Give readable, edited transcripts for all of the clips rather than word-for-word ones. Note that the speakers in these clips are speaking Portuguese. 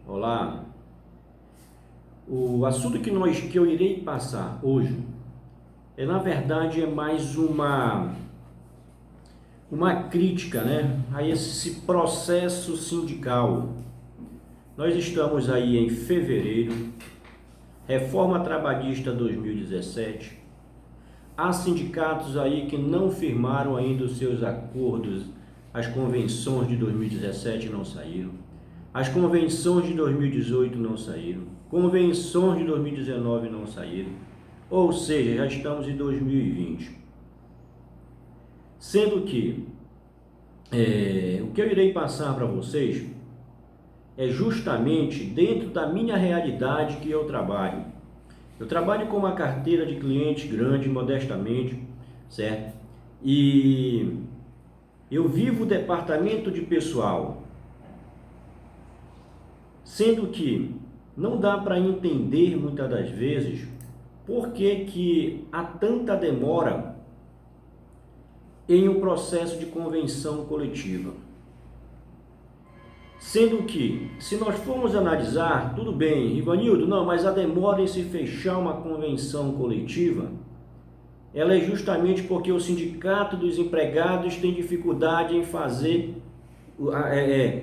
Olá, o assunto que eu irei passar hoje na verdade é mais uma crítica, né, a esse processo sindical. Nós estamos aí em fevereiro, reforma trabalhista 2017, há sindicatos aí que não firmaram ainda os seus acordos, as convenções de 2017 não saíram. As convenções de 2018 não saíram, convenções de 2019 não saíram, ou seja, já estamos em 2020. Sendo que o que eu irei passar para vocês é justamente dentro da minha realidade que eu trabalho. Eu trabalho com uma carteira de clientes grande, modestamente, certo? E eu vivo o departamento de pessoal. Sendo que não dá para entender muitas das vezes por que há tanta demora em um processo de convenção coletiva. Sendo que, se nós formos analisar, tudo bem, Ivanildo, não, mas a demora em se fechar uma convenção coletiva, ela é justamente porque o sindicato dos empregados tem dificuldade em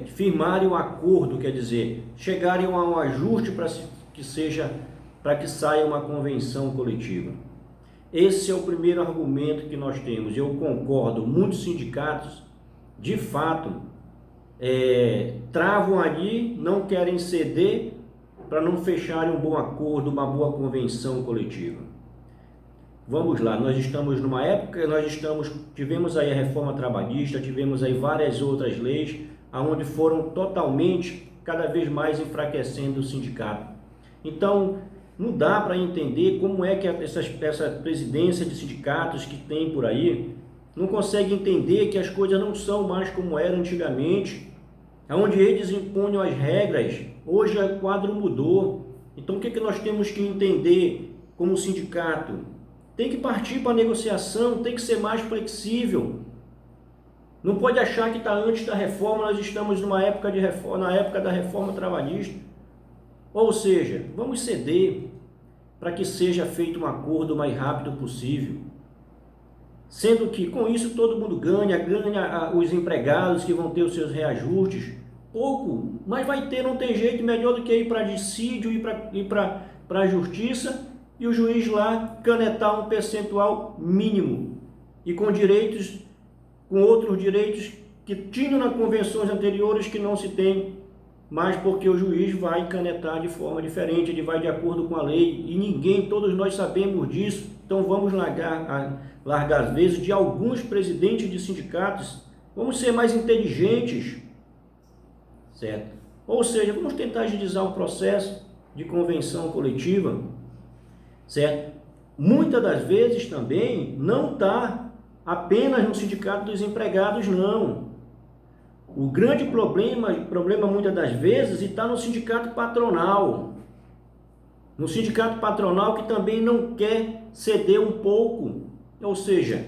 firmarem um acordo, quer dizer, chegarem a um ajuste para que saia uma convenção coletiva. Esse é o primeiro argumento que nós temos. Eu concordo, muitos sindicatos, de fato, travam ali, não querem ceder para não fecharem um bom acordo, uma boa convenção coletiva. Vamos lá, nós estamos numa época, tivemos aí a reforma trabalhista, tivemos aí várias outras leis, onde foram totalmente, cada vez mais enfraquecendo o sindicato. Então, não dá para entender como é que essa presidência de sindicatos que tem por aí, não consegue entender que as coisas não são mais como eram antigamente, onde eles impunham as regras. Hoje o quadro mudou. Então, o que nós temos que entender como sindicato? Tem que partir para a negociação, tem que ser mais flexível. Não pode achar que está antes da reforma, nós estamos numa época de reforma, na época da reforma trabalhista. Ou seja, vamos ceder para que seja feito um acordo o mais rápido possível. Sendo que com isso todo mundo ganha os empregados que vão ter os seus reajustes, pouco, mas vai ter, não tem jeito, melhor do que ir para dissídio, ir para a justiça, e o juiz lá canetar um percentual mínimo e com outros direitos que tinham nas convenções anteriores que não se tem, mas porque o juiz vai canetar de forma diferente, ele vai de acordo com a lei e todos nós sabemos disso. Então vamos largar às vezes de alguns presidentes de sindicatos, vamos ser mais inteligentes, certo? Ou seja, vamos tentar agilizar o processo de convenção coletiva, certo? Muitas das vezes também não está apenas no sindicato dos empregados, não. O grande problema muitas das vezes está no sindicato patronal. No sindicato patronal que também não quer ceder um pouco. Ou seja,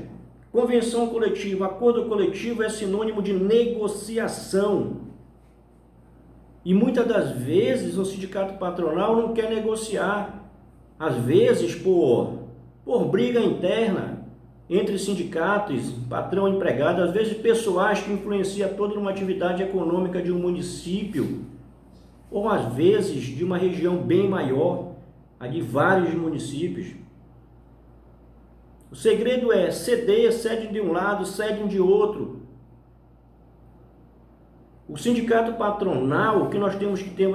convenção coletiva, acordo coletivo é sinônimo de negociação. E muitas das vezes o sindicato patronal não quer negociar. Às vezes por briga interna entre sindicatos, patrão e empregado, às vezes pessoais que influenciam toda uma atividade econômica de um município, ou às vezes de uma região bem maior, de vários municípios. O segredo é ceder, cede de um lado, cede de outro. O sindicato patronal, que nós temos que ter...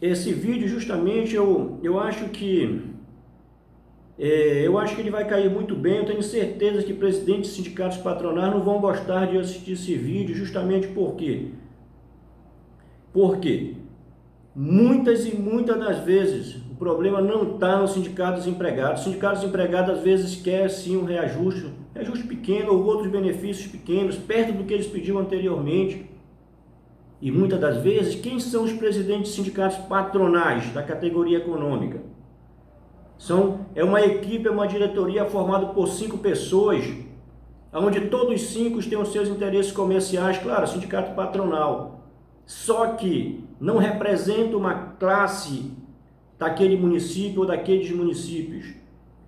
Esse vídeo justamente eu acho que ele vai cair muito bem. Eu tenho certeza que presidentes de sindicatos patronais não vão gostar de assistir esse vídeo, justamente porque muitas das vezes o problema não está no sindicato dos empregados. Os sindicatos empregados às vezes querem sim um reajuste pequeno ou outros benefícios pequenos, perto do que eles pediam anteriormente. E muitas das vezes, quem são os presidentes de sindicatos patronais da categoria econômica? É uma equipe, é uma diretoria formada por 5 pessoas, onde todos os 5 têm os seus interesses comerciais, claro, sindicato patronal. só que não representa uma classe daquele município ou daqueles municípios.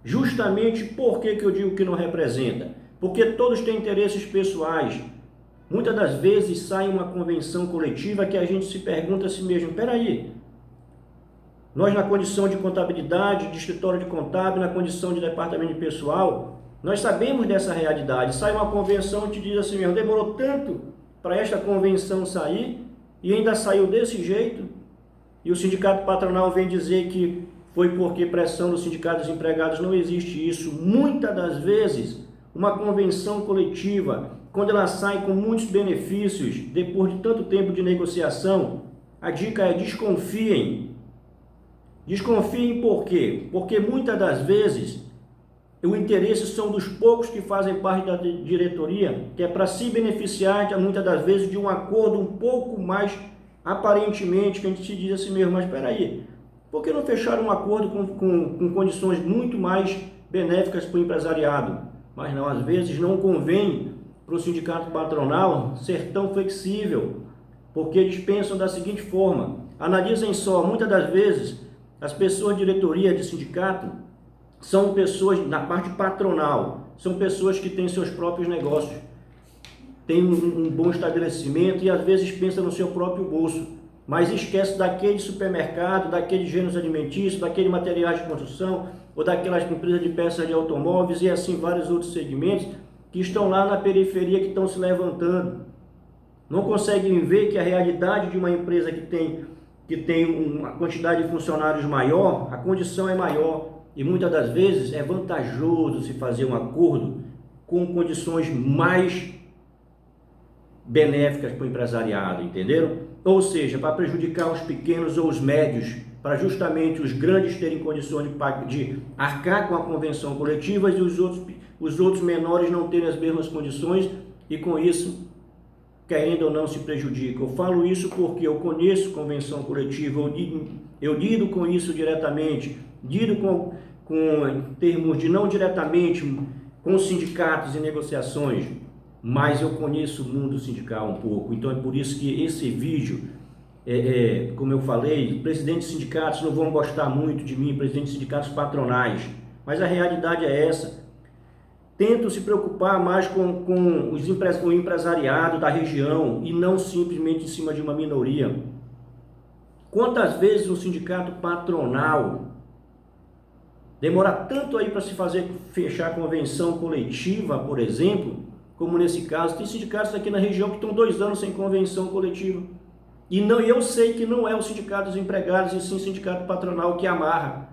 Justamente por que eu digo que não representa? Porque todos têm interesses pessoais. Muitas das vezes sai uma convenção coletiva que a gente se pergunta a si mesmo, peraí, nós na condição de contabilidade, de escritório de contábil, na condição de departamento de pessoal, nós sabemos dessa realidade. Sai uma convenção e te diz assim mesmo, demorou tanto para esta convenção sair e ainda saiu desse jeito, e o sindicato patronal vem dizer que foi porque pressão dos sindicatos empregados. Não existe isso. Muitas das vezes, uma convenção coletiva, quando ela sai com muitos benefícios, depois de tanto tempo de negociação, a dica é desconfiem. Desconfiem por quê? Porque muitas das vezes o interesse são dos poucos que fazem parte da diretoria, que é para se beneficiar, muitas das vezes, de um acordo um pouco mais aparentemente, que a gente se diz assim mesmo, mas espera aí, por que não fechar um acordo com condições muito mais benéficas para o empresariado? Mas não, às vezes não convém para o sindicato patronal ser tão flexível, porque eles pensam da seguinte forma, analisem só, muitas das vezes as pessoas de diretoria de sindicato são pessoas, na parte patronal, são pessoas que têm seus próprios negócios, têm um bom estabelecimento e às vezes pensam no seu próprio bolso, mas esquece daquele supermercado, daqueles gêneros alimentícios, daquele materiais de construção ou daquelas empresas de peças de automóveis e assim vários outros segmentos que estão lá na periferia, que estão se levantando. Não conseguem ver que a realidade de uma empresa que tem uma quantidade de funcionários maior, a condição é maior. E muitas das vezes é vantajoso se fazer um acordo com condições mais benéficas para o empresariado, entenderam? Ou seja, para prejudicar os pequenos ou os médios, para justamente os grandes terem condições de arcar com a convenção coletiva e os outros menores não terem as mesmas condições e com isso, querendo ou não, se prejudicam. Eu falo isso porque eu conheço convenção coletiva, eu lido com isso diretamente, lido com em termos de não diretamente com sindicatos e negociações, mas eu conheço o mundo sindical um pouco, então é por isso que esse vídeo, como eu falei, presidentes de sindicatos não vão gostar muito de mim, presidentes de sindicatos patronais, mas a realidade é essa. Tento se preocupar mais com o empresariado da região e não simplesmente em cima de uma minoria. Quantas vezes um sindicato patronal demora tanto aí para se fechar a convenção coletiva, por exemplo, como nesse caso, tem sindicatos aqui na região que estão 2 anos sem convenção coletiva. E eu sei que não é o sindicato dos empregados, e sim o sindicato patronal que amarra.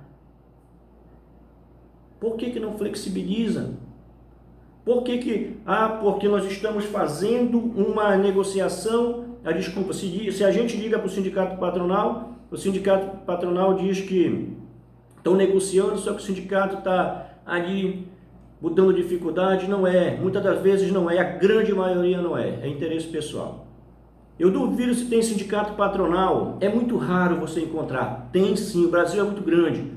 Por que não flexibiliza? Porque nós estamos fazendo uma negociação, desculpa, se a gente liga para o sindicato patronal diz que estão negociando, só que o sindicato está ali botando dificuldade. Não é, muitas das vezes não é, a grande maioria não é interesse pessoal. Eu duvido se tem sindicato patronal, é muito raro você encontrar. Tem sim, o Brasil é muito grande,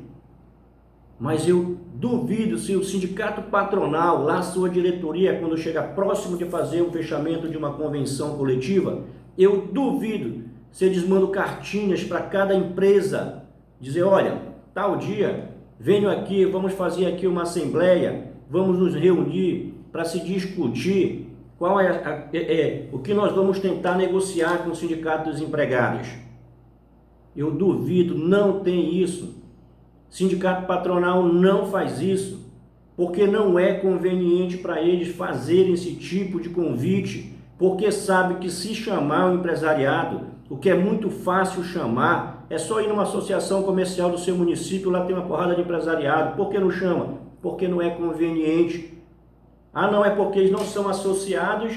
mas eu duvido se o sindicato patronal, lá sua diretoria, quando chega próximo de fazer o fechamento de uma convenção coletiva, eu duvido se eles mandam cartinhas para cada empresa, dizer, olha, tal dia, venho aqui, vamos fazer aqui uma assembleia, vamos nos reunir para se discutir qual o que nós vamos tentar negociar com o sindicato dos empregados. Eu duvido, não tem isso. Sindicato patronal não faz isso, porque não é conveniente para eles fazerem esse tipo de convite, porque sabe que se chamar o empresariado, o que é muito fácil chamar, é só ir numa associação comercial do seu município, lá tem uma porrada de empresariado. Por que não chama? Porque não é conveniente. Não, é porque eles não são associados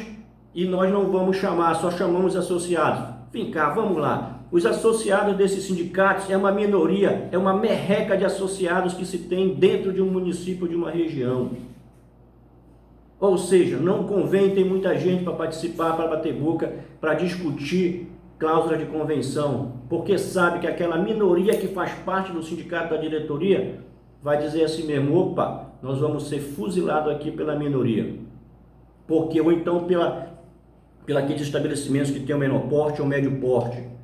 e nós não vamos chamar, só chamamos associados. Vem cá, vamos lá. Os associados desses sindicatos é uma minoria, é uma merreca de associados que se tem dentro de um município, de uma região. Ou seja, não convém ter muita gente para participar, para bater boca, para discutir cláusula de convenção, porque sabe que aquela minoria que faz parte do sindicato da diretoria vai dizer assim mesmo, opa, nós vamos ser fuzilados aqui pela minoria, porque ou então pelos estabelecimentos que têm o menor porte ou médio porte.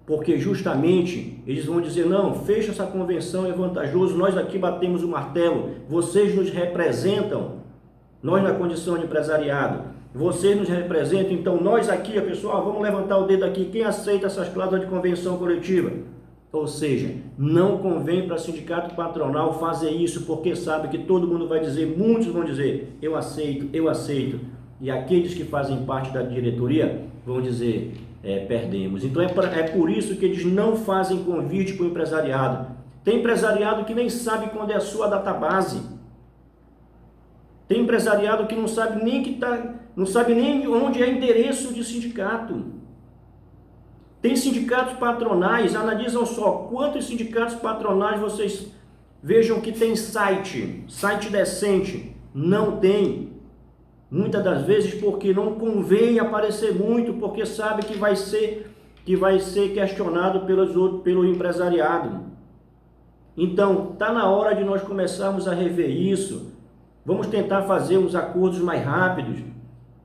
Porque justamente eles vão dizer, não, fecha essa convenção, é vantajoso, nós aqui batemos o martelo, vocês nos representam, nós na condição de empresariado, vocês nos representam, então nós aqui, pessoal, vamos levantar o dedo aqui, quem aceita essas cláusulas de convenção coletiva? Ou seja, não convém para sindicato patronal fazer isso, porque sabe que todo mundo vai dizer, muitos vão dizer, eu aceito, e aqueles que fazem parte da diretoria vão dizer, perdemos. Então é por isso que eles não fazem convite para o empresariado. Tem empresariado que nem sabe quando é a sua database. Tem empresariado que não sabe nem onde é endereço de sindicato. Tem sindicatos patronais, analisam só quantos sindicatos patronais vocês vejam que tem site decente. Não tem. Muitas das vezes porque não convém aparecer muito, porque sabe que vai ser questionado pelo empresariado. Então, está na hora de nós começarmos a rever isso. Vamos tentar fazer os acordos mais rápidos,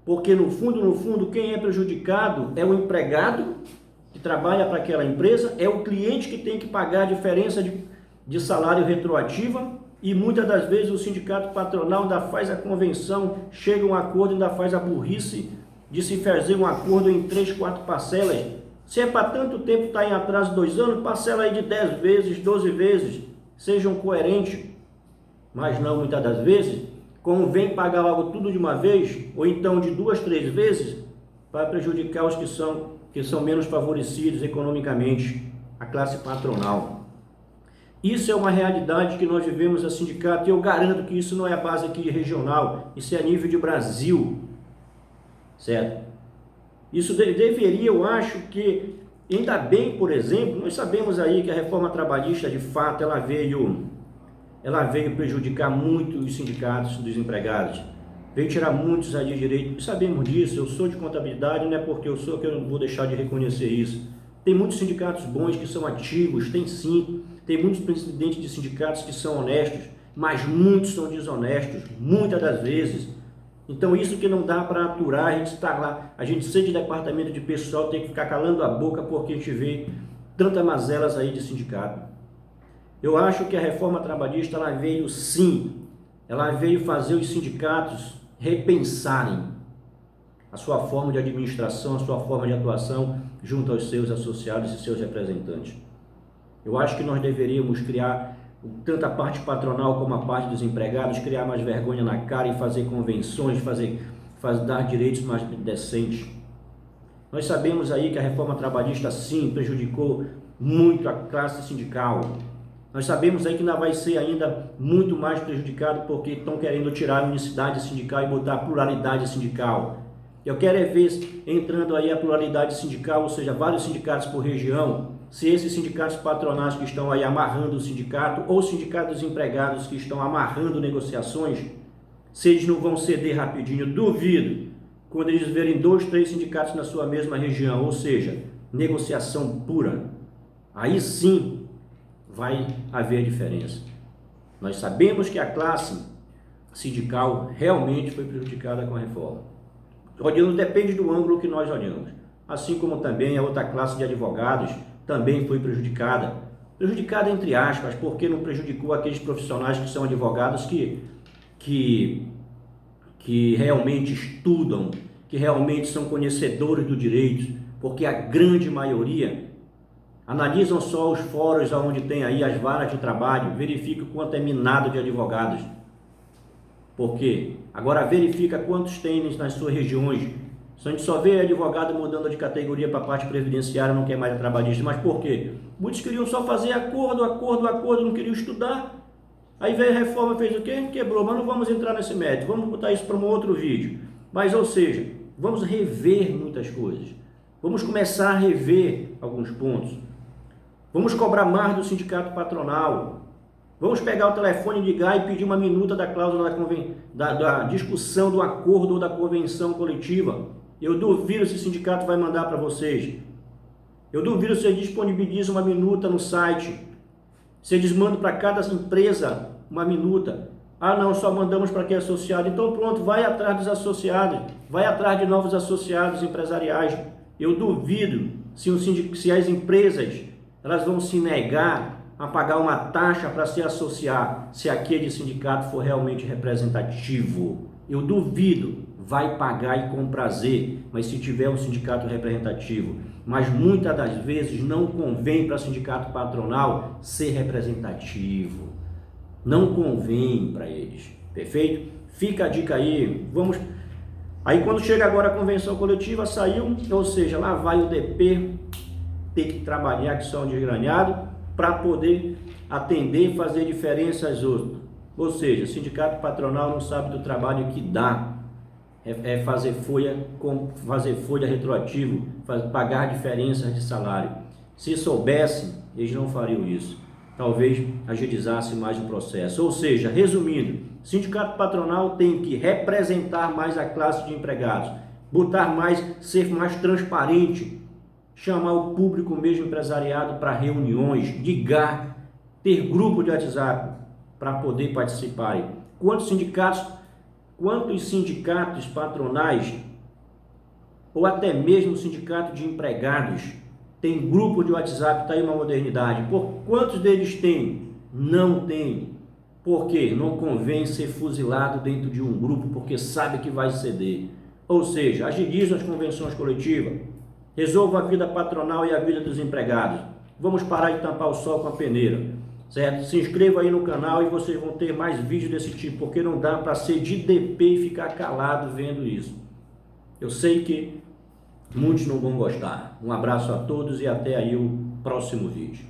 porque no fundo, quem é prejudicado é o empregado que trabalha para aquela empresa, é o cliente que tem que pagar a diferença de salário retroativa. E muitas das vezes o sindicato patronal ainda faz a convenção, chega a um acordo, ainda faz a burrice de se fazer um acordo em 3, 4 parcelas. Se é para tanto tempo estar em atraso 2 anos, parcela aí de 10 vezes, 12 vezes, sejam coerentes. Mas não, muitas das vezes, convém pagar logo tudo de uma vez, ou então de 2, 3 vezes, para prejudicar os que são menos favorecidos economicamente, a classe patronal. Isso é uma realidade que nós vivemos a sindicato, e eu garanto que isso não é a base aqui regional, isso é a nível de Brasil, certo? Isso deveria, eu acho que, ainda bem, por exemplo, nós sabemos aí que a reforma trabalhista, de fato, ela veio prejudicar muito os sindicatos dos empregados, veio tirar muitos ali de direito, sabemos disso, eu sou de contabilidade, não é porque eu sou que eu não vou deixar de reconhecer isso. Tem muitos sindicatos bons que são ativos, tem sim. Tem muitos presidentes de sindicatos que são honestos, mas muitos são desonestos, muitas das vezes. Então isso que não dá para aturar, a gente está lá, a gente ser de departamento de pessoal tem que ficar calando a boca porque a gente vê tantas mazelas aí de sindicato. Eu acho que a reforma trabalhista, ela veio sim, ela veio fazer os sindicatos repensarem a sua forma de administração, a sua forma de atuação junto aos seus associados e seus representantes. Eu acho que nós deveríamos criar, tanto a parte patronal como a parte dos empregados, criar mais vergonha na cara e fazer convenções, dar direitos mais decentes. Nós sabemos aí que a reforma trabalhista, sim, prejudicou muito a classe sindical. Nós sabemos aí que ainda vai ser ainda muito mais prejudicado porque estão querendo tirar a unicidade sindical e botar a pluralidade sindical. Eu quero é ver entrando aí a pluralidade sindical, ou seja, vários sindicatos por região, se esses sindicatos patronais que estão aí amarrando o sindicato, ou sindicatos empregados que estão amarrando negociações, se eles não vão ceder rapidinho, duvido, quando eles verem 2, 3 sindicatos na sua mesma região, ou seja, negociação pura, aí sim vai haver diferença. Nós sabemos que a classe sindical realmente foi prejudicada com a reforma. Olhando, depende do ângulo que nós olhamos. Assim como também a outra classe de advogados também foi prejudicada. Prejudicada entre aspas, porque não prejudicou aqueles profissionais que são advogados que realmente estudam, que realmente são conhecedores do direito, porque a grande maioria analisam só os fóruns onde tem aí as varas de trabalho, verifica o quanto é minado de advogados. Por quê? Agora verifica quantos tem nas suas regiões. A gente só vê advogado mudando de categoria para a parte previdenciária, não quer mais trabalhista. Mas por quê? Muitos queriam só fazer acordo, não queriam estudar. Aí veio a reforma, fez o quê? Quebrou, mas não vamos entrar nesse mérito, vamos botar isso para um outro vídeo. Mas, ou seja, vamos rever muitas coisas. Vamos começar a rever alguns pontos. Vamos cobrar mais do sindicato patronal. Vamos pegar o telefone, ligar e pedir uma minuta da cláusula da discussão do acordo ou da convenção coletiva. Eu duvido se o sindicato vai mandar para vocês. Eu duvido se eles disponibilizam uma minuta no site. Se eles mandam para cada empresa uma minuta. Ah não, só mandamos para quem é associado. Então pronto, vai atrás dos associados, vai atrás de novos associados empresariais. Eu duvido se as empresas elas vão se negar a pagar uma taxa para se associar, se aquele sindicato for realmente representativo. Eu duvido, vai pagar e com prazer, mas se tiver um sindicato representativo. Mas muitas das vezes não convém para sindicato patronal ser representativo. Não convém para eles, perfeito? Fica a dica aí, vamos... Aí quando chega agora a convenção coletiva, saiu, ou seja, lá vai o DP ter que trabalhar que só um desgranhado para poder atender e fazer diferença às outras. Ou seja, sindicato patronal não sabe do trabalho que dá, é fazer folha retroativo, pagar diferenças de salário. Se soubessem, eles não fariam isso. Talvez agilizasse mais o processo. Ou seja, resumindo, sindicato patronal tem que representar mais a classe de empregados, ser mais transparente, chamar o público mesmo empresariado para reuniões, ligar, ter grupo de WhatsApp para poder participarem. Quantos sindicatos patronais ou até mesmo sindicato de empregados tem grupo de WhatsApp? Está aí uma modernidade. Por quantos deles tem? Não tem. Por quê? Não convém ser fuzilado dentro de um grupo porque sabe que vai ceder. Ou seja, agilize as convenções coletivas, resolva a vida patronal e a vida dos empregados. Vamos parar de tampar o sol com a peneira, certo? Se inscreva aí no canal e vocês vão ter mais vídeos desse tipo, porque não dá para ser de DP e ficar calado vendo isso. Eu sei que muitos não vão gostar. Um abraço a todos e até aí o próximo vídeo.